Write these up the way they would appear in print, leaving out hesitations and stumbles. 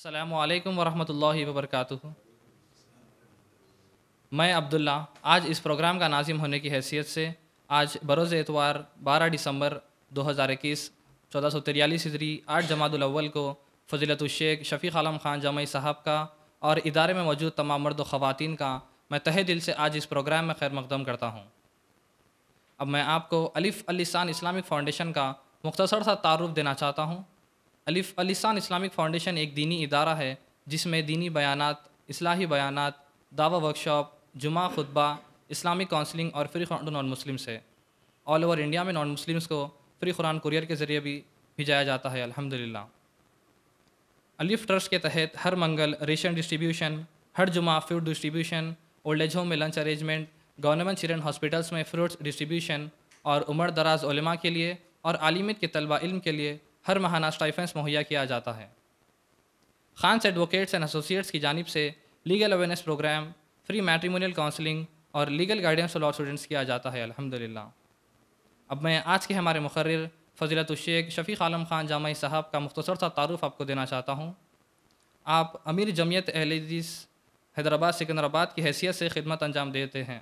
السلام علیکم ورحمۃ اللہ وبرکاتہ۔ میں عبداللہ آج اس پروگرام کا ناظم ہونے کی حیثیت سے آج بروز اتوار 12 دسمبر 2021 1443 ہجری 8 جمادی الاول کو فضیلت الشیخ شفیق عالم خان جامعی صاحب کا اور ادارے میں موجود تمام مرد و خواتین کا میں تہہ دل سے آج اس پروگرام میں خیر مقدم کرتا ہوں۔ اب میں آپ کو الف اللسان اسلامک فاؤنڈیشن کا مختصر سا تعارف دینا چاہتا ہوں۔ الف اللسان اسلامک فاؤنڈیشن ایک دینی ادارہ ہے جس میں دینی بیانات، اصلاحی بیانات، دعوی ورکشاپ، جمعہ خطبہ، اسلامک کونسلنگ اور free Quran to non Muslims ہے۔ آل اوور انڈیا میں نان مسلمس کو فری قرآن کوریئر کے ذریعے بھی بھیجایا جاتا ہے الحمدللہ۔ الف ٹرسٹ کے تحت ہر منگل ریشن ڈسٹریبیوشن، ہر جمعہ food distribution, old age home میں lunch arrangement, government children hospitals میں فروٹس ڈسٹریبیوشن اور عمر دراز علماء کے لیے اور عالمیت کے طلبہ علم کے لیے ہر ماہانہ اسٹائفنس مہیا کیا جاتا ہے۔ خانس ایڈوکیٹس اینڈ ایسوسیٹس کی جانب سے legal awareness programme, free matrimonial counselling اور لیگل گائیڈنس لاء اسٹوڈنٹس کیا جاتا ہے الحمدللہ۔ اب میں آج کے ہمارے مقرر فضیلت الشیخ شفیق عالم خان جامعی صاحب کا مختصر سا تعارف آپ کو دینا چاہتا ہوں۔ آپ امیر جمعیت اہل حدیث حیدرآباد سکندرآباد کی حیثیت سے خدمت انجام دیتے ہیں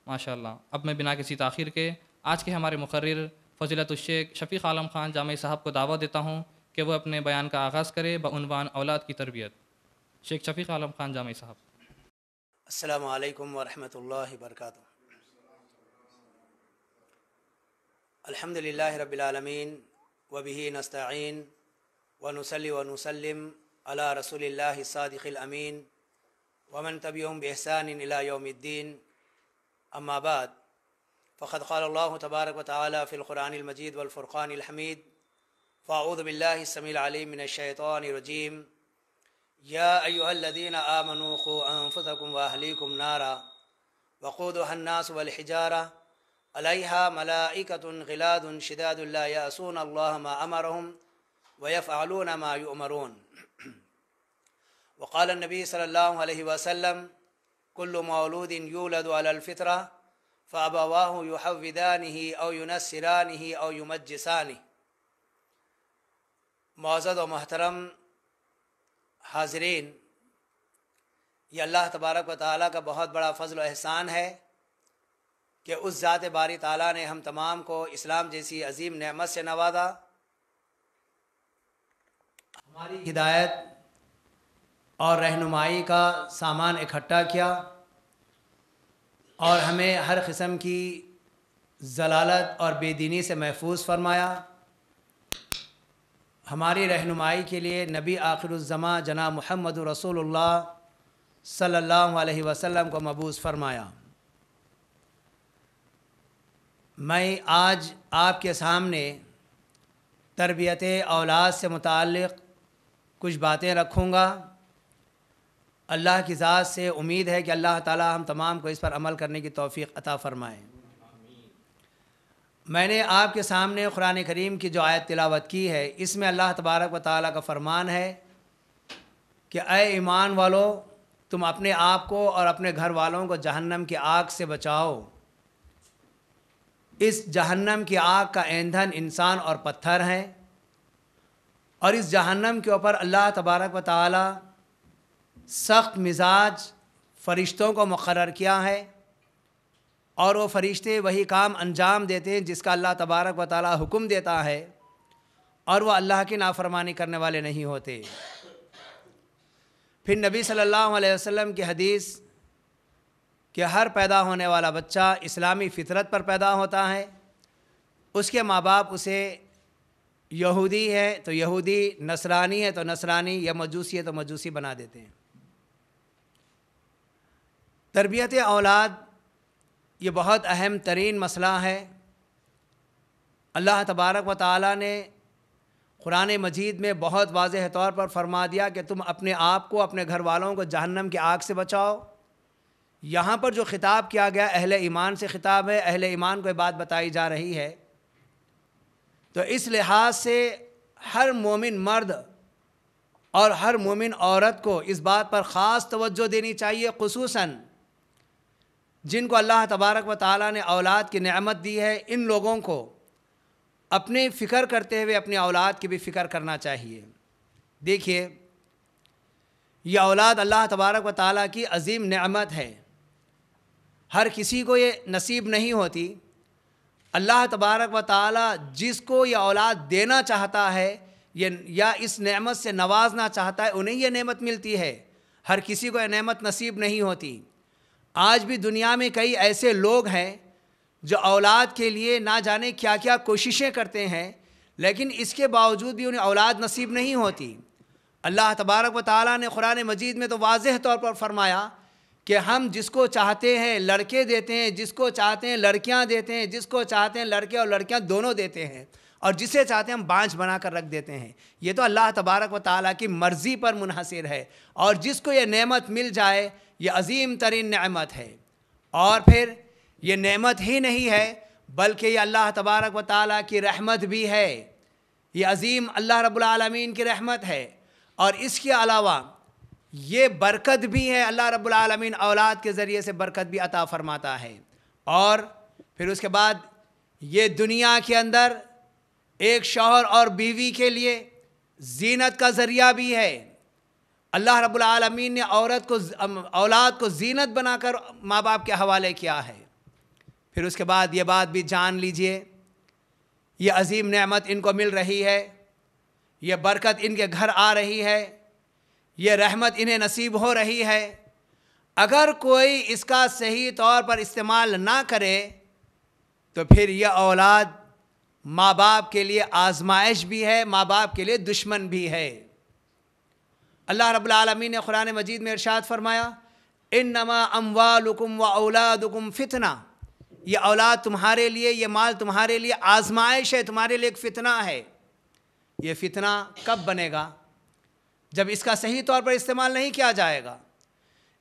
ماشاءاللہ۔ اب میں بنا کسی تاخیر کے آج کے ہمارے مقرر فضیلت الشیخ شفیق عالم خان جامعی صاحب کو دعوت دیتا ہوں کہ وہ اپنے بیان کا آغاز کرے بعنوان اولاد کی تربیت۔ شیخ شفیق عالم خان جامعی صاحب۔ السلام علیکم ورحمۃ اللہ وبرکاتہ۔ الحمد للہ رب العالمین وبہ نستعین ونصلی ونسلم علی رسول اللہ الصادق الامین ومن تبعہم بإحسان الی یوم الدین، اما بعد فقد قال اللہ تبارک و تعالی فی القرآن المجید والفرقان الحمید، فاعوذ باللہ السمیع العلیم من الشیطان الرجیم، یا ایہا الذین آمنوا قوا انفسکم واہلیکم نارا وقودها الناس والحجارہ علیہا ملائکۃ غلاظ شداد لا یعصون اللہ ما امرہم ویفعلون ما یؤمرون۔ وقال النبی صلی اللہ علیہ وسلم کل مولود یولد علی الفطرہ فابواہ یحودانہ او ینصرانہ او یمجسانہ۔ معزز و محترم حاضرین، یہ اللہ تبارک و تعالیٰ کا بہت بڑا فضل و احسان ہے کہ اس ذات باری تعالیٰ نے ہم تمام کو اسلام جیسی عظیم نعمت سے نوازا، ہماری ہدایت اور رہنمائی کا سامان اکٹھا کیا اور ہمیں ہر قسم کی ضلالت اور بے دینی سے محفوظ فرمایا۔ ہماری رہنمائی کے لیے نبی آخر الزماں جناب محمد رسول اللہ صلی اللہ علیہ وسلم کو مبعوث فرمایا۔ میں آج آپ کے سامنے تربیت اولاد سے متعلق کچھ باتیں رکھوں گا۔ اللہ کی ذات سے امید ہے کہ اللہ تعالی ہم تمام کو اس پر عمل کرنے کی توفیق عطا فرمائے۔ میں نے آپ کے سامنے قرآن کریم کی جو آیت تلاوت کی ہے، اس میں اللہ تبارک و تعالیٰ کا فرمان ہے کہ اے ایمان والو، تم اپنے آپ کو اور اپنے گھر والوں کو جہنم کی آگ سے بچاؤ۔ اس جہنم کی آگ کا ایندھن انسان اور پتھر ہیں، اور اس جہنم کے اوپر اللہ تبارک و تعالیٰ سخت مزاج فرشتوں کو مقرر کیا ہے، اور وہ فرشتے وہی کام انجام دیتے ہیں جس کا اللہ تبارک و تعالیٰ حکم دیتا ہے، اور وہ اللہ کی نافرمانی کرنے والے نہیں ہوتے۔ پھر نبی صلی اللہ علیہ وسلم کی حدیث کہ ہر پیدا ہونے والا بچہ اسلامی فطرت پر پیدا ہوتا ہے، اس کے ماں باپ اسے یہودی ہے تو یہودی، نصرانی ہے تو نصرانی، یا مجوسی ہے تو مجوسی بنا دیتے ہیں۔ تربیت اولاد یہ بہت اہم ترین مسئلہ ہے۔ اللہ تبارک و تعالیٰ نے قرآن مجید میں بہت واضح طور پر فرما دیا کہ تم اپنے آپ کو، اپنے گھر والوں کو جہنم کی آگ سے بچاؤ۔ یہاں پر جو خطاب کیا گیا اہل ایمان سے خطاب ہے، اہل ایمان کو یہ بات بتائی جا رہی ہے، تو اس لحاظ سے ہر مومن مرد اور ہر مومن عورت کو اس بات پر خاص توجہ دینی چاہیے، خصوصاً جن کو اللہ تبارک و تعالیٰ نے اولاد کی نعمت دی ہے، ان لوگوں کو اپنے فکر کرتے ہوئے اپنی اولاد کی بھی فکر کرنا چاہیے۔ دیکھیے، یہ اولاد اللہ تبارک و تعالیٰ کی عظیم نعمت ہے، ہر کسی کو یہ نصیب نہیں ہوتی۔ اللہ تبارک و تعالیٰ جس کو یہ اولاد دینا چاہتا ہے یا اس نعمت سے نوازنا چاہتا ہے انہیں یہ نعمت ملتی ہے، ہر کسی کو یہ نعمت نصیب نہیں ہوتی۔ آج بھی دنیا میں کئی ایسے لوگ ہیں جو اولاد کے لیے نہ جانے کیا کیا کوششیں کرتے ہیں، لیکن اس کے باوجود بھی انہیں اولاد نصیب نہیں ہوتی۔ اللہ تبارک و تعالیٰ نے قرآن مجید میں تو واضح طور پر فرمایا کہ ہم جس کو چاہتے ہیں لڑکے دیتے ہیں، جس کو چاہتے ہیں لڑکیاں دیتے ہیں، جس کو چاہتے ہیں لڑکے اور لڑکیاں دونوں دیتے ہیں، اور جسے چاہتے ہیں ہم بانجھ بنا کر رکھ دیتے ہیں۔ یہ تو اللہ تبارک و تعالیٰ کی مرضی پر منحصر ہے، اور جس کو یہ نعمت مل جائے یہ عظیم ترین نعمت ہے۔ اور پھر یہ نعمت ہی نہیں ہے بلکہ یہ اللہ تبارک و تعالیٰ کی رحمت بھی ہے، یہ عظیم اللہ رب العالمین کی رحمت ہے، اور اس کے علاوہ یہ برکت بھی ہے۔ اللہ رب العالمین اولاد کے ذریعے سے برکت بھی عطا فرماتا ہے، اور پھر اس کے بعد یہ دنیا کے اندر ایک شوہر اور بیوی کے لیے زینت کا ذریعہ بھی ہے۔ اللہ رب العالمین نے اولاد کو زینت بنا کر ماں باپ کے حوالے کیا ہے۔ پھر اس کے بعد یہ بات بھی جان لیجئے، یہ عظیم نعمت ان کو مل رہی ہے، یہ برکت ان کے گھر آ رہی ہے، یہ رحمت انہیں نصیب ہو رہی ہے۔ اگر کوئی اس کا صحیح طور پر استعمال نہ کرے تو پھر یہ اولاد ماں باپ کے لیے آزمائش بھی ہے، ماں باپ کے لیے دشمن بھی ہے۔ اللہ رب العالمین نے قرآن مجید میں ارشاد فرمایا، انما اموالکم و اولادکم فتنہ، یہ اولاد تمہارے لیے، یہ مال تمہارے لیے آزمائش ہے، تمہارے لیے ایک فتنہ ہے۔ یہ فتنہ کب بنے گا؟ جب اس کا صحیح طور پر استعمال نہیں کیا جائے گا،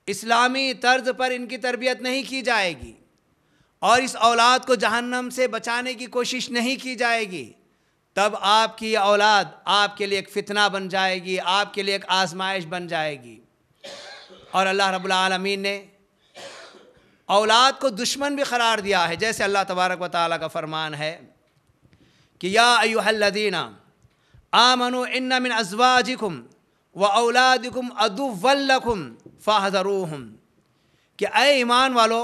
اسلامی طرز پر ان کی تربیت نہیں کی جائے گی، اور اس اولاد کو جہنم سے بچانے کی کوشش نہیں کی جائے گی، تب آپ کی یہ اولاد آپ کے لیے ایک فتنہ بن جائے گی، آپ کے لیے ایک آزمائش بن جائے گی۔ اور اللہ رب العالمین نے اولاد کو دشمن بھی قرار دیا ہے، جیسے اللہ تبارک و تعالیٰ کا فرمان ہے کہ یا ایھا الذین آمنوا ان من ازواجکم و اولادکم عدوا لکم فاحذروہم، کہ اے ایمان والو،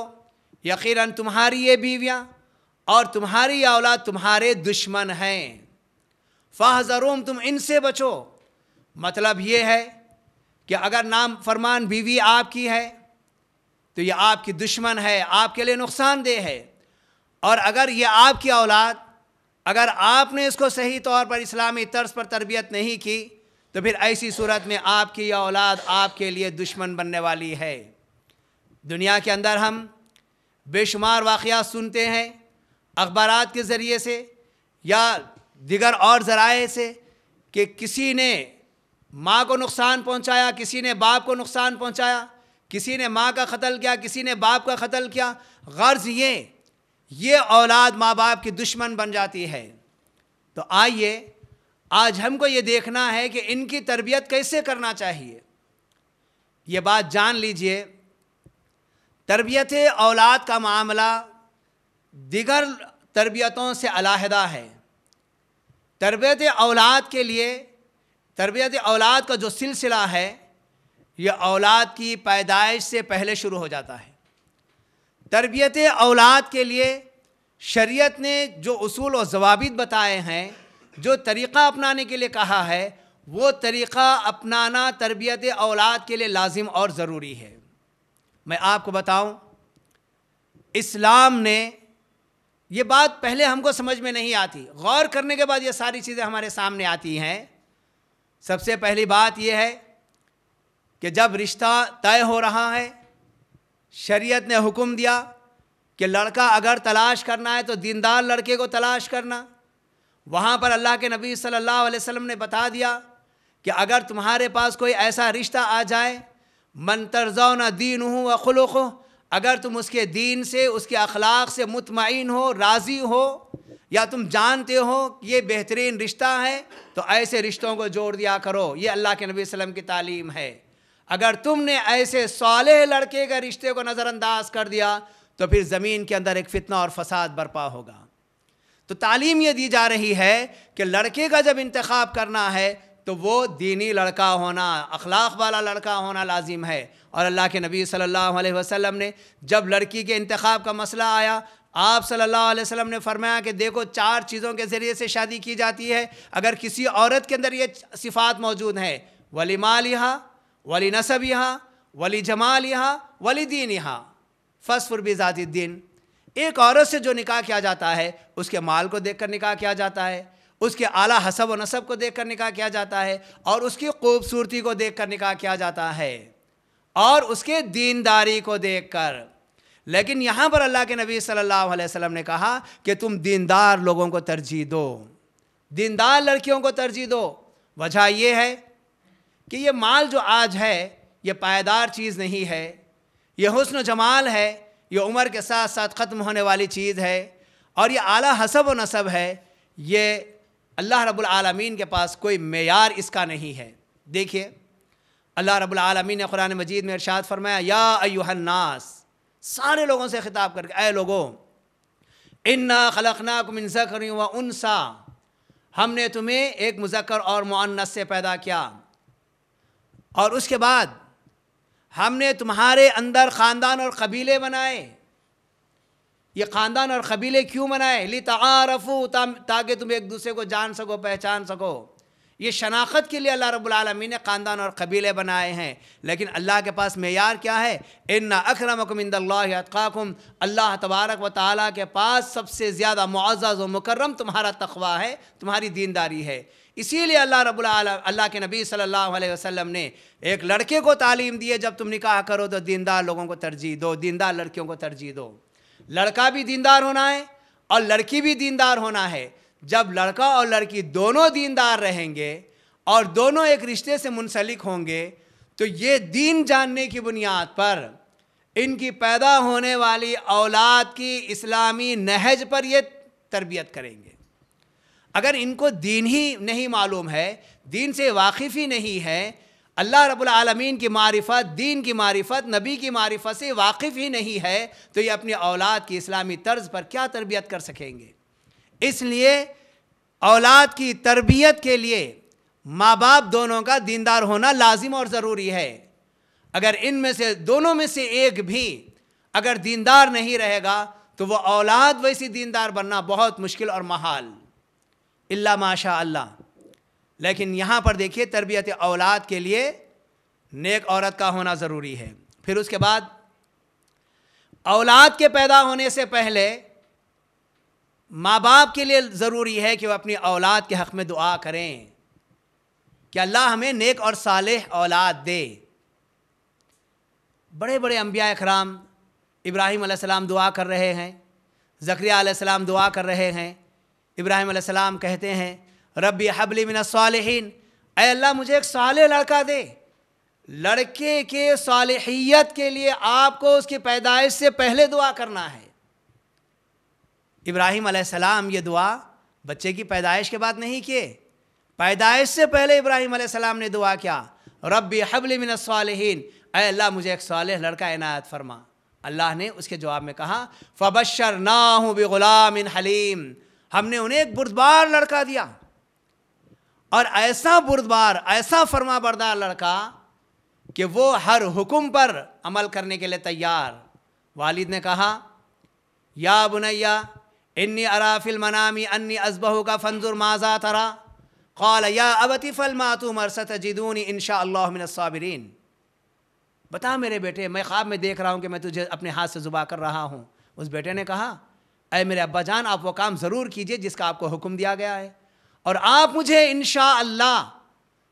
یقیناً تمہاری یہ بیویاں اور تمہاری یہ اولاد تمہارے دشمن ہیں، فاحذروہم، تم ان سے بچو۔ مطلب یہ ہے کہ اگر نام فرمان بیوی آپ کی ہے تو یہ آپ کی دشمن ہے، آپ کے لیے نقصان دہ ہے، اور اگر یہ آپ کی اولاد، اگر آپ نے اس کو صحیح طور پر اسلامی طرز پر تربیت نہیں کی تو پھر ایسی صورت میں آپ کی یہ اولاد آپ کے لیے دشمن بننے والی ہے۔ دنیا کے اندر ہم بے شمار واقعات سنتے ہیں اخبارات کے ذریعے سے یا دیگر اور ذرائع سے کہ کسی نے ماں کو نقصان پہنچایا، کسی نے باپ کو نقصان پہنچایا، کسی نے ماں کا قتل کیا، کسی نے باپ کا قتل کیا، غرض یہ اولاد ماں باپ کی دشمن بن جاتی ہے۔ تو آئیے آج ہم کو یہ دیکھنا ہے کہ ان کی تربیت کیسے کرنا چاہیے۔ یہ بات جان لیجئے، تربیت اولاد کا معاملہ دیگر تربیتوں سے علیحدہ ہے۔ تربیت اولاد کے لیے، تربیت اولاد کا جو سلسلہ ہے یہ اولاد کی پیدائش سے پہلے شروع ہو جاتا ہے۔ تربیت اولاد کے لیے شریعت نے جو اصول و ضوابط بتائے ہیں، جو طریقہ اپنانے کے لیے کہا ہے، وہ طریقہ اپنانا تربیت اولاد کے لیے لازم اور ضروری ہے۔ میں آپ کو بتاؤں، اسلام نے یہ بات پہلے ہم کو سمجھ میں نہیں آتی، غور کرنے کے بعد یہ ساری چیزیں ہمارے سامنے آتی ہیں۔ سب سے پہلی بات یہ ہے کہ جب رشتہ طے ہو رہا ہے، شریعت نے حکم دیا کہ لڑکا اگر تلاش کرنا ہے تو دیندار لڑکے کو تلاش کرنا۔ وہاں پر اللہ کے نبی صلی اللہ علیہ وسلم نے بتا دیا کہ اگر تمہارے پاس کوئی ایسا رشتہ آ جائے، من ترضون دینہ و خلقہ، اگر تم اس کے دین سے، اس کے اخلاق سے مطمئن ہو، راضی ہو، یا تم جانتے ہو کہ یہ بہترین رشتہ ہے، تو ایسے رشتوں کو جوڑ دیا کرو۔ یہ اللہ کے نبی صلی اللہ علیہ وسلم کی تعلیم ہے۔ اگر تم نے ایسے صالح لڑکے کے رشتے کو نظر انداز کر دیا تو پھر زمین کے اندر ایک فتنہ اور فساد برپا ہوگا۔ تو تعلیم یہ دی جا رہی ہے کہ لڑکے کا جب انتخاب کرنا ہے تو وہ دینی لڑکا ہونا، اخلاق والا لڑکا ہونا لازم ہے۔ اور اللہ کے نبی صلی اللہ علیہ وسلم نے جب لڑکی کے انتخاب کا مسئلہ آیا، آپ صلی اللہ علیہ وسلم نے فرمایا کہ دیکھو 4 چیزوں کے ذریعے سے شادی کی جاتی ہے۔ اگر کسی عورت کے اندر یہ صفات موجود ہیں، ولی مالہا ولی نسبہا ولی جمالہا ولی دینہا فاظفر بذات الدین۔ ایک عورت سے جو نکاح کیا جاتا ہے اس کے مال کو دیکھ کر نکاح کیا جاتا ہے، اس کے اعلیٰ حسب و نسب کو دیکھ کر نکاح کیا جاتا ہے، اور اس کی خوبصورتی کو دیکھ کر نکاح کیا جاتا ہے، اور اس کے دینداری کو دیکھ کر۔ لیکن یہاں پر اللہ کے نبی صلی اللہ علیہ وسلم نے کہا کہ تم دیندار لوگوں کو ترجیح دو، دیندار لڑکیوں کو ترجیح دو۔ وجہ یہ ہے کہ یہ مال جو آج ہے یہ پائیدار چیز نہیں ہے، یہ حسن و جمال ہے، یہ عمر کے ساتھ ساتھ ختم ہونے والی چیز ہے، اور یہ اعلیٰ حسب و نسب ہے، یہ اللہ رب العالمین کے پاس کوئی معیار اس کا نہیں ہے۔ دیکھیے اللہ رب العالمین نے قرآن مجید میں ارشاد فرمایا، یا ایھا الناس، سارے لوگوں سے خطاب کر کے، اے لوگوں، انا خلقناکم من ذکر و انثی، ہم نے تمہیں ایک مذکر اور مؤنث سے پیدا کیا، اور اس کے بعد ہم نے تمہارے اندر خاندان اور قبیلے بنائے۔ یہ خاندان اور قبیلے کیوں بنائے؟ لتعارفوا، تاکہ تم ایک دوسرے کو جان سکو، پہچان سکو۔ یہ شناخت کے لیے اللہ رب العالمین نے خاندان اور قبیلے بنائے ہیں، لیکن اللہ کے پاس معیار کیا ہے؟ ان اکرمکم عند اللہ اتقاکم، اللہ تبارک و تعالیٰ کے پاس سب سے زیادہ معزز و مکرم تمہارا تقویٰ ہے، تمہاری دینداری ہے۔ اسی لیے اللہ کے نبی صلی اللہ علیہ وسلم نے ایک لڑکے کو تعلیم دی ہے، جب تم نکاح کرو تو دیندار لوگوں کو ترجیح دو، دیندار لڑکیوں کو ترجیح دو۔ لڑکا بھی دیندار ہونا ہے اور لڑکی بھی دیندار ہونا ہے۔ جب لڑکا اور لڑکی دونوں دیندار رہیں گے اور دونوں ایک رشتے سے منسلک ہوں گے تو یہ دین جاننے کی بنیاد پر ان کی پیدا ہونے والی اولاد کی اسلامی نہج پر یہ تربیت کریں گے۔ اگر ان کو دین ہی نہیں معلوم ہے، دین سے واقف ہی نہیں ہے، اللہ رب العالمین کی معرفت، دین کی معرفت، نبی کی معرفت سے واقف ہی نہیں ہے، تو یہ اپنی اولاد کی اسلامی طرز پر کیا تربیت کر سکیں گے؟ اس لیے اولاد کی تربیت کے لیے ماں باپ دونوں کا دیندار ہونا لازم اور ضروری ہے۔ اگر ان میں سے دونوں میں سے ایک بھی اگر دیندار نہیں رہے گا تو وہ اولاد ویسی دیندار بننا بہت مشکل اور محال، الا ماشاء اللہ۔ لیکن یہاں پر دیکھیے تربیت اولاد کے لیے نیک عورت کا ہونا ضروری ہے۔ پھر اس کے بعد اولاد کے پیدا ہونے سے پہلے ماں باپ کے لیے ضروری ہے کہ وہ اپنی اولاد کے حق میں دعا کریں کہ اللہ ہمیں نیک اور صالح اولاد دے۔ بڑے بڑے انبیاء اکرام، ابراہیم علیہ السلام دعا کر رہے ہیں، زکریا علیہ السلام دعا کر رہے ہیں۔ ابراہیم علیہ السلام کہتے ہیں ربی حب لی من الصالحین، اے اللہ مجھے ایک صالح لڑکا دے۔ لڑکے کے صالحیت کے لیے آپ کو اس کی پیدائش سے پہلے دعا کرنا ہے۔ ابراہیم علیہ السلام یہ دعا بچے کی پیدائش کے بعد نہیں کیے، پیدائش سے پہلے ابراہیم علیہ السلام نے دعا کیا ربی حب لی من الصالحین، اے اللہ مجھے ایک صالح لڑکا عنایت فرما۔ اللہ نے اس کے جواب میں کہا فبشرناہ بغلام حلیم، ہم نے انہیں ایک بردبار لڑکا دیا، اور ایسا بردبار، ایسا فرما بردار لڑکا کہ وہ ہر حکم پر عمل کرنے کے لیے تیار۔ والد نے کہا یا بنیا انی ارا فی المنام انی اذبحک فانظر ماذا تری، قال یا ابت افعل ما تؤمر ستجدونی ان شاء اللہ من الصابرین۔ بتا میرے بیٹے، میں خواب میں دیکھ رہا ہوں کہ میں تجھے اپنے ہاتھ سے ذبح کر رہا ہوں۔ اس بیٹے نے کہا اے میرے ابا جان، آپ وہ کام ضرور کیجئے جس کا آپ کو حکم دیا گیا ہے، اور آپ مجھے انشاءاللہ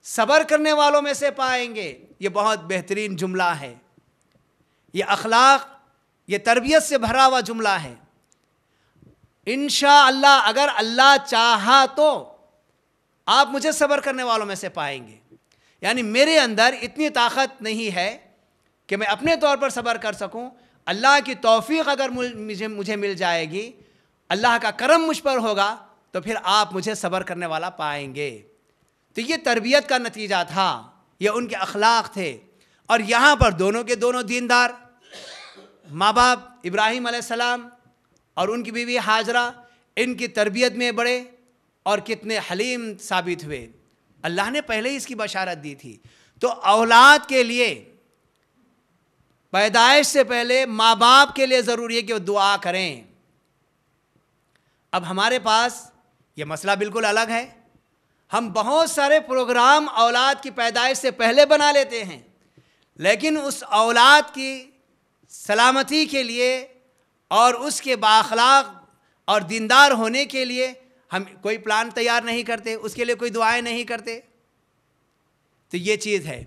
صبر کرنے والوں میں سے پائیں گے۔ یہ بہت بہترین جملہ ہے، یہ اخلاق، یہ تربیت سے بھرا ہوا جملہ ہے۔ انشاءاللہ، اگر اللہ چاہا تو آپ مجھے صبر کرنے والوں میں سے پائیں گے۔ یعنی میرے اندر اتنی طاقت نہیں ہے کہ میں اپنے طور پر صبر کر سکوں، اللہ کی توفیق اگر مجھے مل جائے گی، اللہ کا کرم مجھ پر ہوگا تو پھر آپ مجھے صبر کرنے والا پائیں گے۔ تو یہ تربیت کا نتیجہ تھا، یہ ان کے اخلاق تھے، اور یہاں پر دونوں کے دونوں دیندار ماں باپ ابراہیم علیہ السلام اور ان کی بیوی ہاجرہ ان کی تربیت میں بڑے اور کتنے حلیم ثابت ہوئے۔ اللہ نے پہلے ہی اس کی بشارت دی تھی. تو اولاد کے لیے پیدائش سے پہلے ماں باپ کے لیے ضروری ہے کہ وہ دعا کریں. اب ہمارے پاس یہ مسئلہ بالکل الگ ہے. ہم بہت سارے پروگرام اولاد کی پیدائش سے پہلے بنا لیتے ہیں، لیکن اس اولاد کی سلامتی کے لیے اور اس کے بااخلاق اور دیندار ہونے کے لیے ہم کوئی پلان تیار نہیں کرتے، اس کے لیے کوئی دعائیں نہیں کرتے. تو یہ چیز ہے.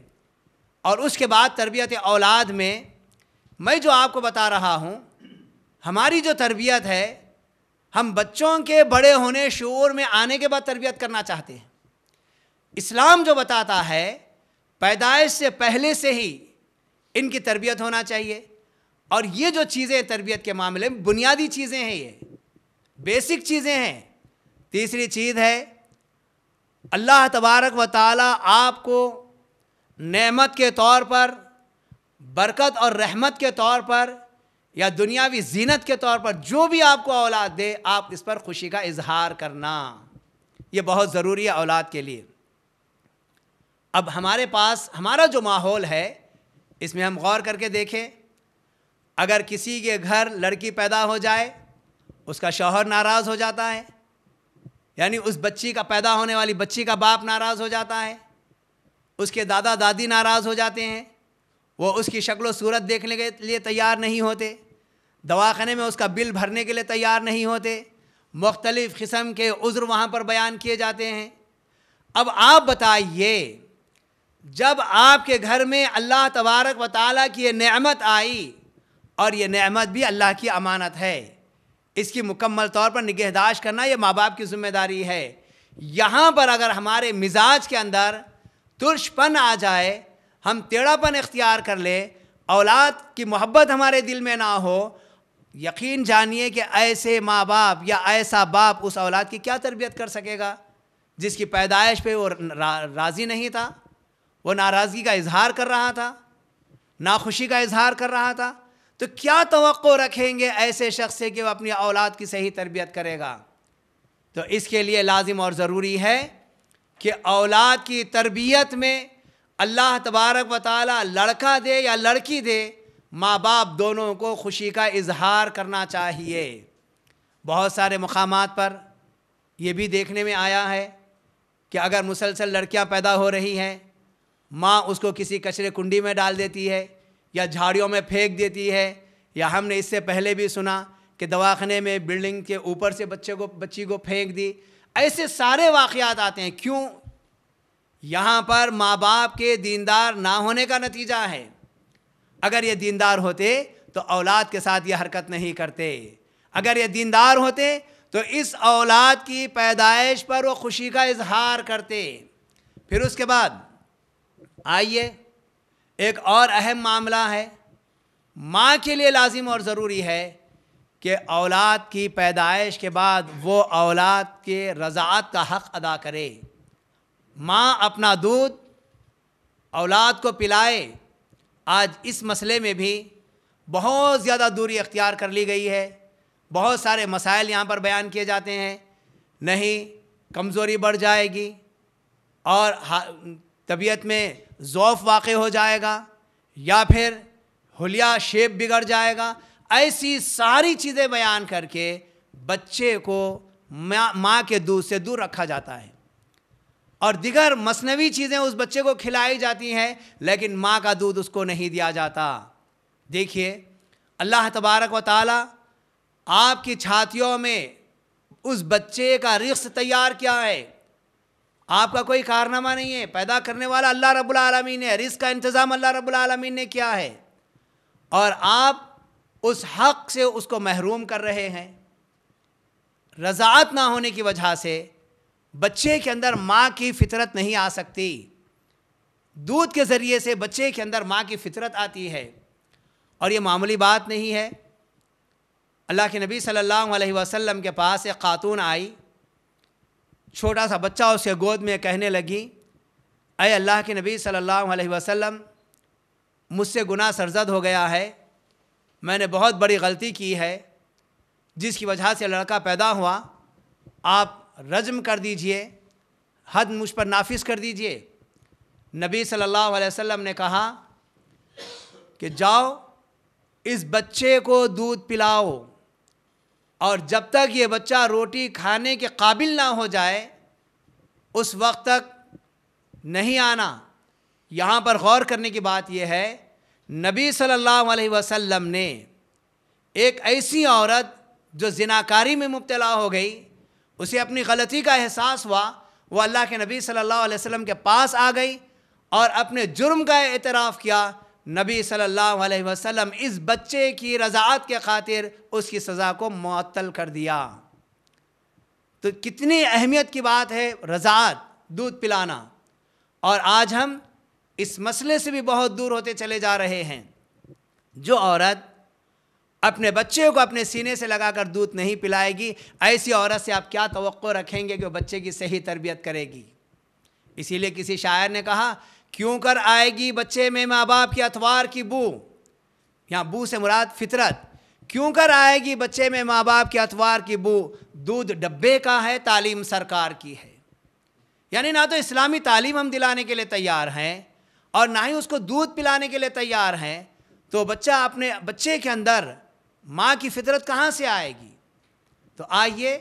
اور اس کے بعد تربیت اولاد میں جو آپ کو بتا رہا ہوں، ہماری جو تربیت ہے، ہم بچوں کے بڑے ہونے شعور میں آنے کے بعد تربیت کرنا چاہتے ہیں. اسلام جو بتاتا ہے پیدائش سے پہلے سے ہی ان کی تربیت ہونا چاہیے. اور یہ جو چیزیں تربیت کے معاملے میں بنیادی چیزیں ہیں، یہ بیسک چیزیں ہیں. تیسری چیز ہے اللہ تبارک و تعالیٰ آپ کو نعمت کے طور پر، برکت اور رحمت کے طور پر یا دنیاوی زینت کے طور پر جو بھی آپ کو اولاد دے، آپ اس پر خوشی کا اظہار کرنا، یہ بہت ضروری ہے اولاد کے لیے. اب ہمارے پاس ہمارا جو ماحول ہے اس میں ہم غور کر کے دیکھیں. اگر کسی کے گھر لڑکی پیدا ہو جائے، اس کا شوہر ناراض ہو جاتا ہے، یعنی اس بچی کا پیدا ہونے والی بچی کا باپ ناراض ہو جاتا ہے، اس کے دادا دادی ناراض ہو جاتے ہیں، وہ اس کی شکل و صورت دیکھنے کے لیے تیار نہیں ہوتے، دواخانے میں اس کا بل بھرنے کے لیے تیار نہیں ہوتے، مختلف قسم کے عذر وہاں پر بیان کیے جاتے ہیں. اب آپ بتائیے، جب آپ کے گھر میں اللہ تبارک و تعالیٰ کی یہ نعمت آئی، اور یہ نعمت بھی اللہ کی امانت ہے، اس کی مکمل طور پر نگہداشت کرنا یہ ماں باپ کی ذمہ داری ہے. یہاں پر اگر ہمارے مزاج کے اندر ترش پن آ جائے، ہم ٹیڑھا پن اختیار کر لیں، اولاد کی محبت ہمارے دل میں نہ ہو، یقین جانیے کہ ایسے ماں باپ یا ایسا باپ اس اولاد کی کیا تربیت کر سکے گا جس کی پیدائش پہ وہ راضی نہیں تھا، وہ ناراضگی کا اظہار کر رہا تھا، ناخوشی کا اظہار کر رہا تھا. تو کیا توقع رکھیں گے ایسے شخص سے کہ وہ اپنی اولاد کی صحیح تربیت کرے گا؟ تو اس کے لیے لازم اور ضروری ہے کہ اولاد کی تربیت میں اللہ تبارک و تعالیٰ لڑکا دے یا لڑکی دے، ماں باپ دونوں کو خوشی کا اظہار کرنا چاہیے. بہت سارے مقامات پر یہ بھی دیکھنے میں آیا ہے کہ اگر مسلسل لڑکیاں پیدا ہو رہی ہیں، ماں اس کو کسی کچرے کنڈی میں ڈال دیتی ہے یا جھاڑیوں میں پھینک دیتی ہے، یا ہم نے اس سے پہلے بھی سنا کہ دواخانے میں بلڈنگ کے اوپر سے بچی کو پھینک دی. ایسے سارے واقعات آتے ہیں. کیوں؟ یہاں پر ماں باپ کے دیندار نہ ہونے کا نتیجہ ہے. اگر یہ دیندار ہوتے تو اولاد کے ساتھ یہ حرکت نہیں کرتے. اگر یہ دیندار ہوتے تو اس اولاد کی پیدائش پر وہ خوشی کا اظہار کرتے. پھر اس کے بعد آئیے ایک اور اہم معاملہ ہے. ماں کے لیے لازم اور ضروری ہے کہ اولاد کی پیدائش کے بعد وہ اولاد کے رضاعت کا حق ادا کرے. ماں اپنا دودھ اولاد کو پلائے. آج اس مسئلے میں بھی بہت زیادہ دوری اختیار کر لی گئی ہے. بہت سارے مسائل یہاں پر بیان کیے جاتے ہیں. نہیں کمزوری بڑھ جائے گی اور طبیعت میں ضعف واقع ہو جائے گا، یا پھر حلیہ شیپ بگڑ جائے گا. ایسی ساری چیزیں بیان کر کے بچے کو ماں کے دودھ سے دور رکھا جاتا ہے، اور دیگر مصنوعی چیزیں اس بچے کو کھلائی جاتی ہیں، لیکن ماں کا دودھ اس کو نہیں دیا جاتا. دیکھیے اللہ تبارک و تعالیٰ آپ کی چھاتیوں میں اس بچے کا رزق تیار کیا ہے. آپ کا کوئی کارنامہ نہیں ہے، پیدا کرنے والا اللہ رب العالمین ہے، رزق کا انتظام اللہ رب العالمین نے کیا ہے، اور آپ اس حق سے اس کو محروم کر رہے ہیں. رضاعت نہ ہونے کی وجہ سے بچے کے اندر ماں کی فطرت نہیں آ سکتی. دودھ کے ذریعے سے بچے کے اندر ماں کی فطرت آتی ہے، اور یہ معمولی بات نہیں ہے. اللہ کے نبی صلی اللہ علیہ وسلم کے پاس ایک خاتون آئی، چھوٹا سا بچہ اس کے گود میں کہنے لگی، اے اللہ کے نبی صلی اللہ علیہ وسلم، مجھ سے گناہ سرزد ہو گیا ہے، میں نے بہت بڑی غلطی کی ہے جس کی وجہ سے لڑکا پیدا ہوا، آپ رجم کر دیجئے، حد مجھ پر نافذ کر دیجئے۔ نبی صلی اللہ علیہ وسلم نے کہا کہ جاؤ اس بچے کو دودھ پلاؤ، اور جب تک یہ بچہ روٹی کھانے کے قابل نہ ہو جائے اس وقت تک نہیں آنا۔ یہاں پر غور کرنے کی بات یہ ہے، نبی صلی اللہ علیہ وسلم نے ایک ایسی عورت جو زناکاری میں مبتلا ہو گئی، اسے اپنی غلطی کا احساس ہوا، وہ اللہ کے نبی صلی اللہ علیہ وسلم کے پاس آ گئی اور اپنے جرم کا اعتراف کیا۔ نبی صلی اللہ علیہ وسلم اس بچے کی رضاعت کے خاطر اس کی سزا کو معطل کر دیا۔ تو کتنی اہمیت کی بات ہے رضاعت، دودھ پلانا، اور آج ہم اس مسئلے سے بھی بہت دور ہوتے چلے جا رہے ہیں۔ جو عورت اپنے بچے کو اپنے سینے سے لگا کر دودھ نہیں پلائے گی، ایسی عورت سے آپ کیا توقع رکھیں گے کہ وہ بچے کی صحیح تربیت کرے گی؟ اسی لیے کسی شاعر نے کہا، کیوں کر آئے گی بچے میں ماں باپ کی اتوار کی بو، یہاں بو سے مراد فطرت، کیوں کر آئے گی بچے میں ماں باپ کی اتوار کی بو، دودھ ڈبے کا ہے تعلیم سرکار کی ہے۔ یعنی نہ تو اسلامی تعلیم ہم دلانے کے لیے تیار ہیں اور نہ ہی اس کو دودھ پلانے کے لیے تیار ہیں، تو اپنے بچے کے اندر ماں کی فطرت کہاں سے آئے گی؟ تو آئیے،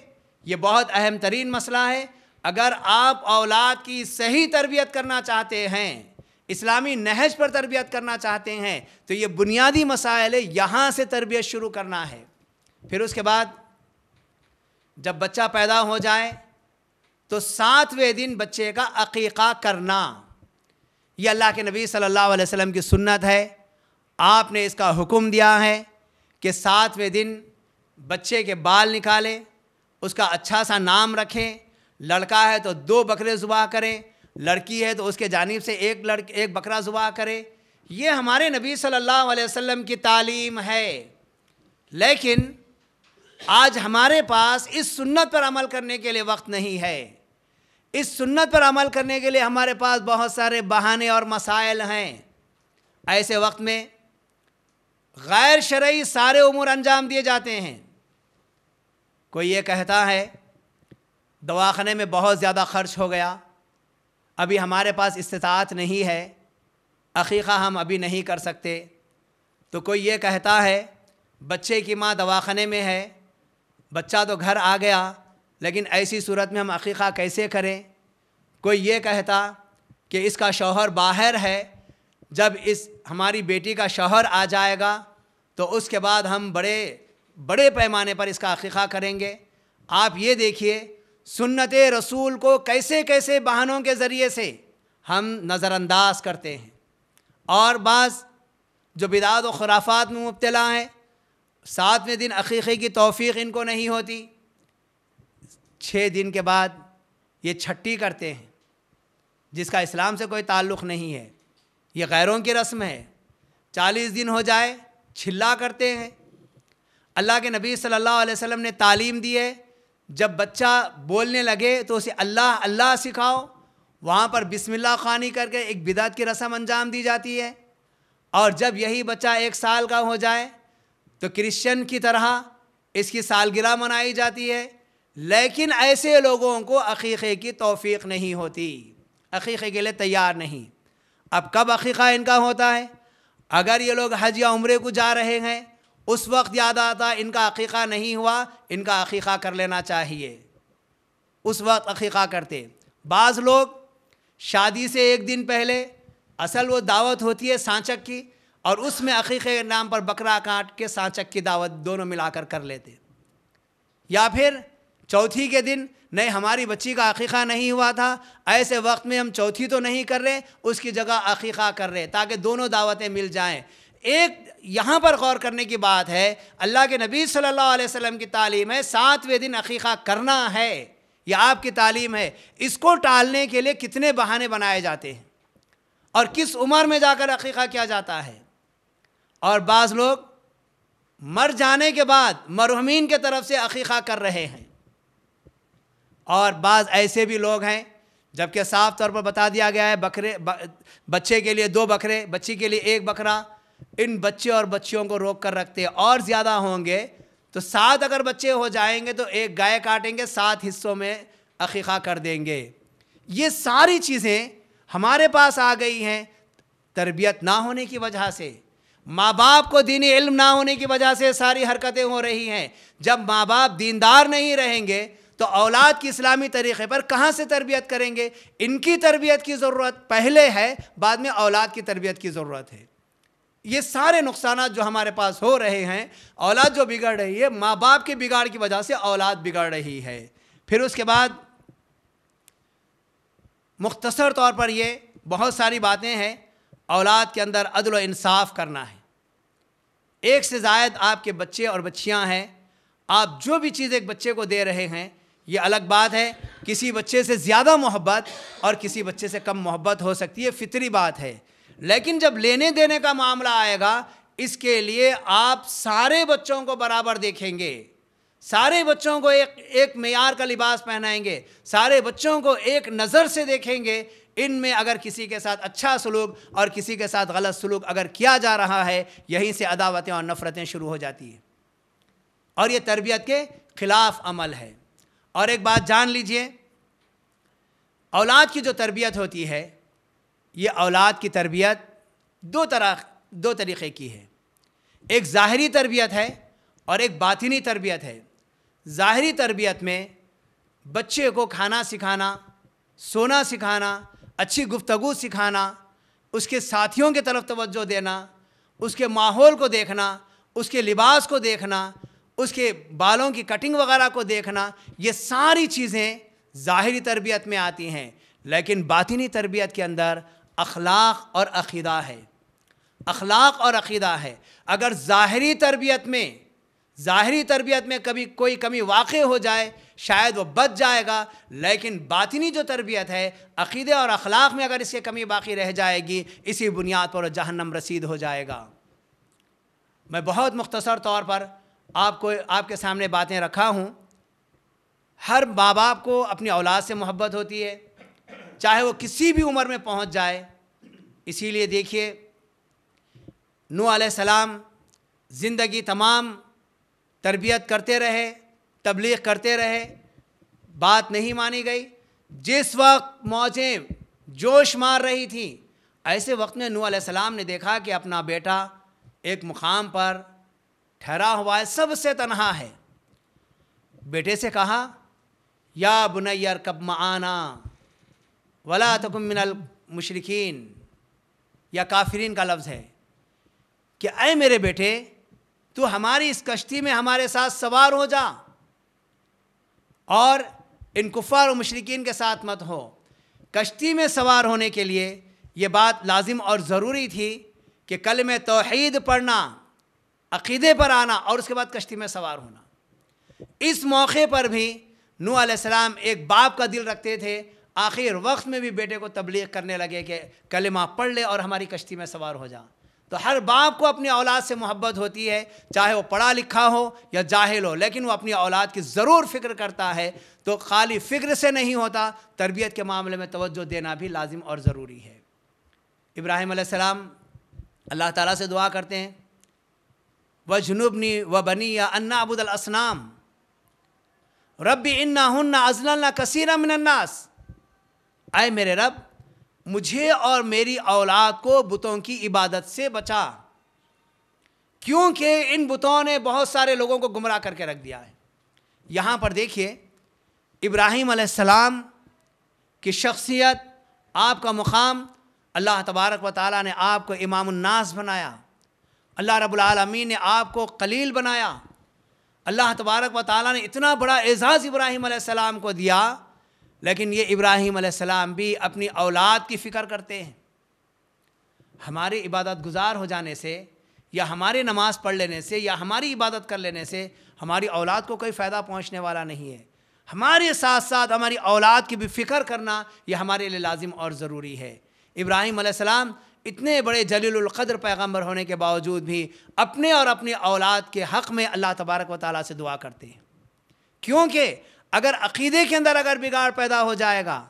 یہ بہت اہم ترین مسئلہ ہے۔ اگر آپ اولاد کی صحیح تربیت کرنا چاہتے ہیں، اسلامی نہج پر تربیت کرنا چاہتے ہیں، تو یہ بنیادی مسائل ہے، یہاں سے تربیت شروع کرنا ہے۔ پھر اس کے بعد جب بچہ پیدا ہو جائے تو 7ویں دن بچے کا عقیقہ کرنا، یہ اللہ کے نبی صلی اللہ علیہ وسلم کی سنت ہے۔ آپ نے اس کا حکم دیا ہے کہ 7ویں دن بچے کے بال نکالیں، اس کا اچھا سا نام رکھیں، لڑکا ہے تو 2 بکرے ذبح کریں، لڑکی ہے تو اس کے جانب سے ایک بکرا ذبح کرے۔ یہ ہمارے نبی صلی اللہ علیہ وسلم کی تعلیم ہے، لیکن آج ہمارے پاس اس سنت پر عمل کرنے کے لیے وقت نہیں ہے۔ اس سنت پر عمل کرنے کے لیے ہمارے پاس بہت سارے بہانے اور مسائل ہیں۔ ایسے وقت میں غیر شرعی سارے امور انجام دیے جاتے ہیں۔ کوئی یہ کہتا ہے دواخانے میں بہت زیادہ خرچ ہو گیا، ابھی ہمارے پاس استطاعت نہیں ہے، عقیقہ ہم ابھی نہیں کر سکتے۔ تو کوئی یہ کہتا ہے بچے کی ماں دواخانے میں ہے، بچہ تو گھر آ گیا، لیکن ایسی صورت میں ہم عقیقہ کیسے کریں؟ کوئی یہ کہتا کہ اس کا شوہر باہر ہے، جب ہماری بیٹی کا شوہر آ جائے گا تو اس کے بعد ہم بڑے پیمانے پر اس کا عقیقہ کریں گے۔ آپ یہ دیکھیے سنت رسول کو کیسے کیسے بہانوں کے ذریعے سے ہم نظر انداز کرتے ہیں، اور بعض جو بدعات و خرافات میں مبتلا ہیں، 7ویں دن عقیقے کی توفیق ان کو نہیں ہوتی، 6 دن کے بعد یہ چھٹی کرتے ہیں، جس کا اسلام سے کوئی تعلق نہیں ہے، یہ غیروں کی رسم ہے۔ 40 دن ہو جائے چھلا کرتے ہیں۔ اللہ کے نبی صلی اللہ علیہ وسلم نے تعلیم دی ہے، جب بچہ بولنے لگے تو اسے اللہ اللہ سکھاؤ، وہاں پر بسم اللہ خوانی کر کے ایک بدعت کی رسم انجام دی جاتی ہے۔ اور جب یہی بچہ 1 سال کا ہو جائے تو کرسچن کی طرح اس کی سالگرہ منائی جاتی ہے، لیکن ایسے لوگوں کو عقیقے کی توفیق نہیں ہوتی، عقیقے کے لیے تیار نہیں۔ اب کب عقیقہ ان کا ہوتا ہے؟ اگر یہ لوگ حج یا عمرے کو جا رہے ہیں، اس وقت یاد آتا ان کا عقیقہ نہیں ہوا، ان کا عقیقہ کر لینا چاہیے، اس وقت عقیقہ کرتے۔ بعض لوگ شادی سے 1 دن پہلے، اصل وہ دعوت ہوتی ہے سانچک کی، اور اس میں عقیقے کے نام پر بکرا کاٹ کے سانچک کی دعوت دونوں ملا کر لیتے۔ یا پھر چوتھی کے دن، نہیں ہماری بچی کا عقیقہ نہیں ہوا تھا، ایسے وقت میں ہم چوتھی تو نہیں کر رہے، اس کی جگہ عقیقہ کر رہے، تاکہ دونوں دعوتیں مل جائیں۔ ایک یہاں پر غور کرنے کی بات ہے، اللہ کے نبی صلی اللہ علیہ وسلم کی تعلیم ہے 7ویں دن عقیقہ کرنا ہے، یہ آپ کی تعلیم ہے۔ اس کو ٹالنے کے لیے کتنے بہانے بنائے جاتے ہیں، اور کس عمر میں جا کر عقیقہ کیا جاتا ہے۔ اور بعض لوگ مر جانے کے بعد مرحومین کے طرف سے عقیقہ کر رہے ہیں، اور بعض ایسے بھی لوگ ہیں جبکہ صاف طور پر بتا دیا گیا ہے بچے کے لیے 2 بکرے، بچی کے لیے 1 بکرا، ان بچے اور بچیوں کو روک کر رکھتے، اور زیادہ ہوں گے تو 7 اگر بچے ہو جائیں گے تو 1 گائے کاٹیں گے، 7 حصوں میں عقیقہ کر دیں گے۔ یہ ساری چیزیں ہمارے پاس آ گئی ہیں تربیت نہ ہونے کی وجہ سے، ماں باپ کو دینی علم نہ ہونے کی وجہ سے ساری حرکتیں ہو رہی ہیں۔ جب ماں باپ دیندار نہیں رہیں گے تو اولاد کی اسلامی طریقے پر کہاں سے تربیت کریں گے؟ ان کی تربیت کی ضرورت پہلے ہے، بعد میں اولاد کی تربیت کی ضرورت ہے۔ یہ سارے نقصانات جو ہمارے پاس ہو رہے ہیں، اولاد جو بگڑ رہی ہے، ماں باپ کے بگاڑ کی وجہ سے اولاد بگڑ رہی ہے۔ پھر اس کے بعد مختصر طور پر یہ بہت ساری باتیں ہیں۔ اولاد کے اندر عدل و انصاف کرنا ہے۔ ایک سے زائد آپ کے بچے اور بچیاں ہیں، آپ جو بھی چیز ایک بچے کو دے رہے ہیں، یہ الگ بات ہے، کسی بچے سے زیادہ محبت اور کسی بچے سے کم محبت ہو سکتی ہے، فطری بات ہے، لیکن جب لینے دینے کا معاملہ آئے گا، اس کے لیے آپ سارے بچوں کو برابر دیکھیں گے، سارے بچوں کو ایک معیار کا لباس پہنائیں گے، سارے بچوں کو ایک نظر سے دیکھیں گے۔ ان میں اگر کسی کے ساتھ اچھا سلوک اور کسی کے ساتھ غلط سلوک اگر کیا جا رہا ہے، یہیں سے عداوتیں اور نفرتیں شروع ہو جاتی ہیں، اور یہ تربیت کے خلاف عمل ہے۔ اور ایک بات جان لیجئے، اولاد کی جو تربیت ہوتی ہے، یہ اولاد کی تربیت دو طریقے کی ہے۔ ایک ظاہری تربیت ہے اور ایک باطنی تربیت ہے۔ ظاہری تربیت میں بچے کو کھانا سکھانا، سونا سکھانا، اچھی گفتگو سکھانا، اس کے ساتھیوں کی طرف توجہ دینا، اس کے ماحول کو دیکھنا، اس کے لباس کو دیکھنا، اس کے بالوں کی کٹنگ وغیرہ کو دیکھنا، یہ ساری چیزیں ظاہری تربیت میں آتی ہیں۔ لیکن باطنی تربیت کے اندر اخلاق اور عقیدہ ہے، اخلاق اور عقیدہ ہے۔ اگر ظاہری تربیت میں کبھی کوئی کمی واقع ہو جائے، شاید وہ بچ جائے گا، لیکن باطنی جو تربیت ہے، عقیدے اور اخلاق میں اگر اس کی کمی باقی رہ جائے گی، اسی بنیاد پر وہ جہنم رسید ہو جائے گا۔ میں بہت مختصر طور پر آپ کے سامنے باتیں رکھا ہوں۔ ہر ماں باپ کو اپنی اولاد سے محبت ہوتی ہے، چاہے وہ کسی بھی عمر میں پہنچ جائے۔ اسی لیے دیکھیے، نوح علیہ السلام زندگی تمام تربیت کرتے رہے، تبلیغ کرتے رہے، بات نہیں مانی گئی۔ جس وقت موجیں جوش مار رہی تھیں، ایسے وقت میں نوح علیہ السلام نے دیکھا کہ اپنا بیٹا ایک مقام پر ٹھہرا ہوا ہے، سب سے تنہا ہے۔ بیٹے سے کہا، یا بنی ارکب معانا ولا تکن من المشرکین، یا کافرین کا لفظ ہے کہ اے میرے بیٹے، تو ہماری اس کشتی میں ہمارے ساتھ سوار ہو جا، اور ان کفار و مشرکین کے ساتھ مت ہو۔ کشتی میں سوار ہونے کے لیے یہ بات لازم اور ضروری تھی کہ کلمہ توحید پڑھنا، عقیدے پر آنا، اور اس کے بعد کشتی میں سوار ہونا۔ اس موقع پر بھی نوح علیہ السلام ایک باپ کا دل رکھتے تھے، آخر وقت میں بھی بیٹے کو تبلیغ کرنے لگے کہ کلمہ پڑھ لے اور ہماری کشتی میں سوار ہو جا۔ تو ہر باپ کو اپنی اولاد سے محبت ہوتی ہے، چاہے وہ پڑھا لکھا ہو یا جاہل ہو، لیکن وہ اپنی اولاد کی ضرور فکر کرتا ہے۔ تو خالی فکر سے نہیں ہوتا، تربیت کے معاملے میں توجہ دینا بھی لازم اور ضروری ہے۔ ابراہیم علیہ السلام اللہ تعالیٰ سے دعا کرتے ہیں، وَجْنُبْنِي وَبَنِيَّ أَن نَّعْبُدَ الْأَصْنَامَ رَبِّ إِنَّهُنَّ أَضْلَلْنَ كَثِيرًا مِنَ النَّاسِ، اے میرے رب، مجھے اور میری اولاد کو بتوں کی عبادت سے بچا، کیونکہ ان بتوں نے بہت سارے لوگوں کو گمراہ کر کے رکھ دیا ہے۔ یہاں پر دیکھیے، ابراہیم علیہ السلام کی شخصیت، آپ کا مقام، اللہ تبارک و تعالیٰ نے آپ کو امام الناس بنایا، اللہ رب العالمین نے آپ کو خلیل بنایا، اللہ تبارک و تعالیٰ نے اتنا بڑا اعزاز ابراہیم علیہ السلام کو دیا، لیکن یہ ابراہیم علیہ السلام بھی اپنی اولاد کی فکر کرتے ہیں۔ ہماری عبادت گزار ہو جانے سے، یا ہماری نماز پڑھ لینے سے، یا ہماری عبادت کر لینے سے ہماری اولاد کو کوئی فائدہ پہنچنے والا نہیں ہے۔ ہمارے ساتھ ساتھ ہماری اولاد کی بھی فکر کرنا یہ ہمارے لیے لازم اور ضروری ہے۔ ابراہیم علیہ السلام اتنے بڑے جلیل القدر پیغمبر ہونے کے باوجود بھی اپنے اور اپنی اولاد کے حق میں اللہ تبارک و تعالیٰ سے دعا کرتے ہیں، کیونکہ اگر عقیدے کے اندر اگر بگاڑ پیدا ہو جائے گا،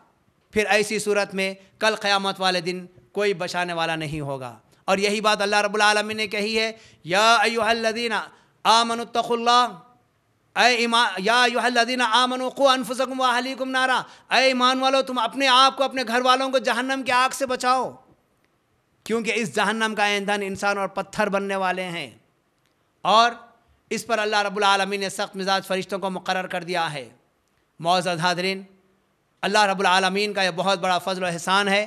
پھر ایسی صورت میں کل قیامت والے دن کوئی بچانے والا نہیں ہوگا۔ اور یہی بات اللہ رب العالمین نے کہی ہے، یا ایھا الذین آمنوا اتقوا اللہ، اے ایمان یا ایھا الذین آمنوا قوا انفسکم واہلیکم نارا، اے ایمان والو تم اپنے آپ کو اپنے گھر والوں کو جہنم کی آگ سے بچاؤ، کیونکہ اس جہنم کا ایندھن انسان اور پتھر بننے والے ہیں، اور اس پر اللہ رب العالمین نے سخت مزاج فرشتوں کو مقرر کر دیا ہے۔ معزز حاضرین، اللہ رب العالمین کا یہ بہت بڑا فضل و احسان ہے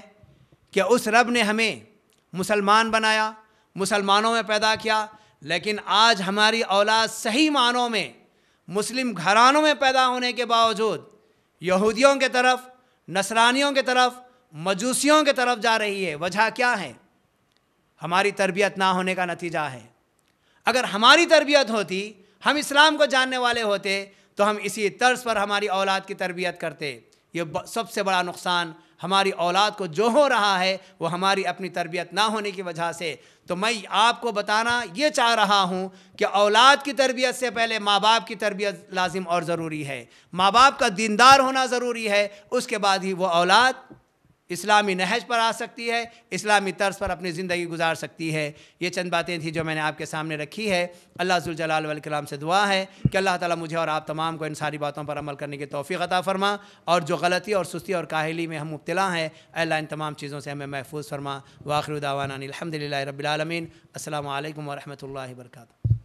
کہ اس رب نے ہمیں مسلمان بنایا، مسلمانوں میں پیدا کیا، لیکن آج ہماری اولاد صحیح معنوں میں مسلم گھرانوں میں پیدا ہونے کے باوجود یہودیوں کے طرف، نصرانیوں کے طرف، مجوسیوں کے طرف جا رہی ہے۔ وجہ کیا ہے؟ ہماری تربیت نہ ہونے کا نتیجہ ہے۔ اگر ہماری تربیت ہوتی، ہم اسلام کو جاننے والے ہوتے، تو ہم اسی طرز پر ہماری اولاد کی تربیت کرتے۔ یہ سب سے بڑا نقصان ہماری اولاد کو جو ہو رہا ہے وہ ہماری اپنی تربیت نہ ہونے کی وجہ سے۔ تو میں آپ کو بتانا یہ چاہ رہا ہوں کہ اولاد کی تربیت سے پہلے ماں باپ کی تربیت لازم اور ضروری ہے۔ ماں باپ کا دیندار ہونا ضروری ہے، اس کے بعد ہی وہ اولاد اسلامی نہج پر آ سکتی ہے، اسلامی طرز پر اپنی زندگی گزار سکتی ہے۔ یہ چند باتیں تھیں جو میں نے آپ کے سامنے رکھی ہے۔ اللہ ذوالجلال والاکرام سے دعا ہے کہ اللہ تعالیٰ مجھے اور آپ تمام کو ان ساری باتوں پر عمل کرنے کی توفیق عطا فرما، اور جو غلطی اور سستی اور کاہلی میں ہم مبتلا ہیں، اے اللہ ان تمام چیزوں سے ہمیں محفوظ فرما۔ وآخر دعوانا الحمد للہ رب العالمین۔ السلام علیکم ورحمۃ اللہ وبرکاتہ۔